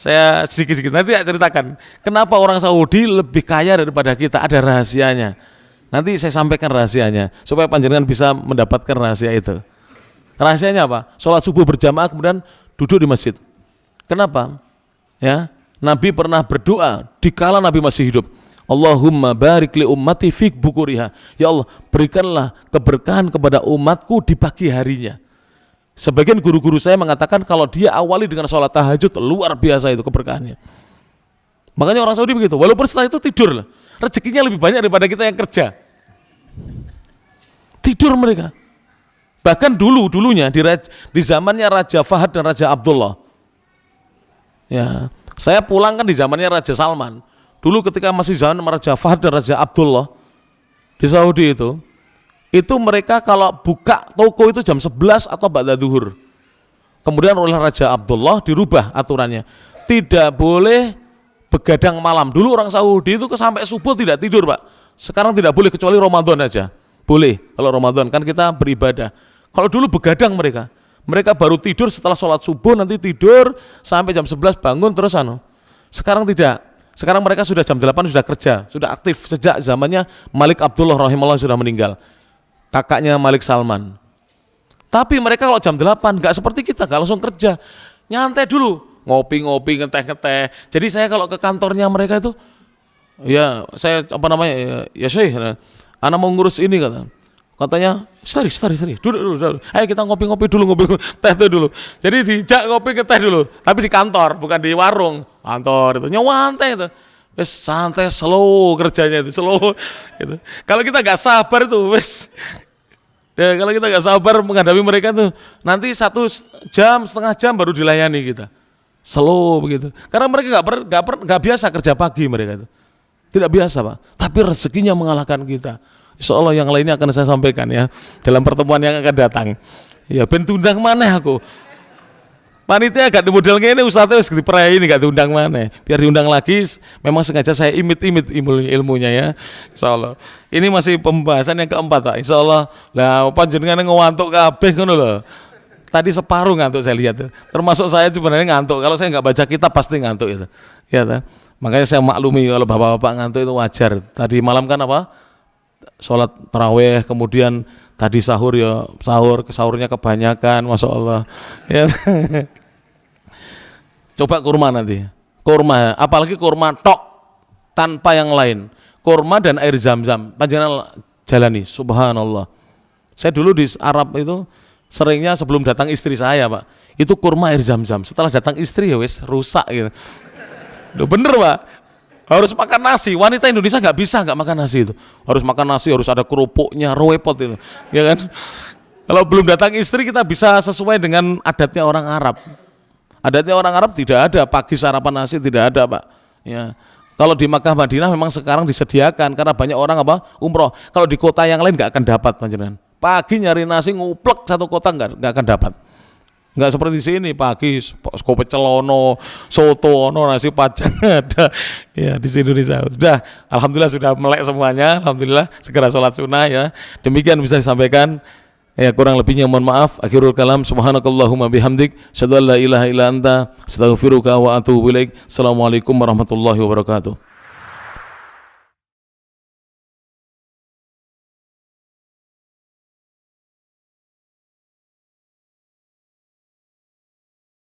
Saya sedikit-sedikit nanti saya ceritakan kenapa orang Saudi lebih kaya daripada kita, ada rahasianya. Nanti saya sampaikan rahasianya supaya panjenengan bisa mendapatkan rahasia itu. Rahasianya apa? Sholat subuh berjamaah kemudian duduk di masjid. Kenapa? Ya, Nabi pernah berdoa dikala Nabi masih hidup. Allahumma barik li ummati fik bukuriha. Ya Allah, berikanlah keberkahan kepada umatku di pagi harinya. Sebagian guru-guru saya mengatakan kalau dia awali dengan sholat tahajud, luar biasa itu keberkahannya. Makanya orang Saudi begitu, walaupun setelah itu tidur, rezekinya lebih banyak daripada kita yang kerja. Tidur mereka. Bahkan dulunya di zamannya Raja Fahad dan Raja Abdullah. Ya, saya pulang kan di zamannya Raja Salman. Dulu ketika masih zaman Raja Fahad dan Raja Abdullah di Saudi itu mereka kalau buka toko itu jam 11 atau ba'da zuhur. Kemudian oleh Raja Abdullah dirubah aturannya. Tidak boleh begadang malam. Dulu orang Saudi itu sampai subuh tidak tidur Pak. Sekarang tidak boleh kecuali Ramadan aja. Boleh kalau Ramadan kan kita beribadah. Kalau dulu begadang mereka. Mereka baru tidur setelah sholat subuh, nanti tidur sampai jam 11 bangun terus Sekarang tidak. Sekarang mereka sudah jam 8 sudah kerja, sudah aktif sejak zamannya Malik Abdullah rahimahullah sudah meninggal. Kakaknya Malik Salman. Tapi mereka kalau jam 8 nggak seperti kita, nggak langsung kerja, nyantai dulu, ngopi-ngopi, ngeteh-ngeteh. Jadi saya kalau ke kantornya mereka itu, ya saya ya Syekh, anak mau ngurus ini katanya, stari, duduk, ayo kita ngopi-ngopi dulu, teh dulu. Jadi dijak ngopi ngeteh dulu, tapi di kantor, bukan di warung, kantor itu nyawantai itu. Wes santai, slow kerjanya itu, slow itu. Kalau kita nggak sabar itu, ya kalau kita nggak sabar menghadapi mereka tuh, nanti 1,5 jam baru dilayani kita, slow begitu. Karena mereka nggak biasa kerja pagi mereka itu, tidak biasa Pak. Tapi rezekinya mengalahkan kita. Insya Allah yang lainnya akan saya sampaikan ya dalam pertemuan yang akan datang. Ya ben tundang mana aku. Panitia gak di model ini ustadznya harus diperai ini gak diundang mana, biar diundang lagi. Memang sengaja saya imit ilmunya ya, Insya Allah. Ini masih pembahasan yang keempat Pak, Insya Allah. Lah panjenengan ngantuk kabeh ngono loh. Tadi separuh ngantuk saya lihat, termasuk saya sebenarnya ngantuk. Kalau saya nggak baca kitab pasti ngantuk itu. Ya, makanya saya maklumi kalau bapak-bapak ngantuk itu wajar. Tadi malam kan sholat taraweh, kemudian tadi sahurnya kebanyakan, masya Allah. Ya. Coba kurma nanti, apalagi kurma tok tanpa yang lain, kurma dan air zam-zam, panjenengan jalani, subhanallah. Saya dulu di Arab itu seringnya sebelum datang istri saya Pak, itu kurma air zam-zam. Setelah datang istri ya wes rusak gitu. Loh, bener Pak, harus makan nasi. Wanita Indonesia nggak bisa nggak makan nasi itu. Harus makan nasi, harus ada kerupuknya, repot itu, ya kan? Kalau belum datang istri kita bisa sesuai dengan adatnya orang Arab. Adatnya orang Arab tidak ada pagi sarapan nasi, tidak ada, Pak. Ya. Kalau di Makkah Madinah memang sekarang disediakan karena banyak orang umroh. Kalau di kota yang lain nggak akan dapat, panjenengan. Pagi nyari nasi nguplek satu kota nggak akan dapat. Nggak seperti sini pagi kopi celono, soto, nasi padang ada. Ya di Indonesia. Sudah, alhamdulillah sudah melek semuanya. Alhamdulillah segera sholat sunnah ya. Demikian bisa disampaikan. Ya kurang lebihnya mohon maaf. Akhirul kalam, subhanakallahumma bihamdik, asyhadu an la ilaha illa anta, astaghfiruka wa atubu ilaik. Assalamualaikum warahmatullahi wabarakatuh.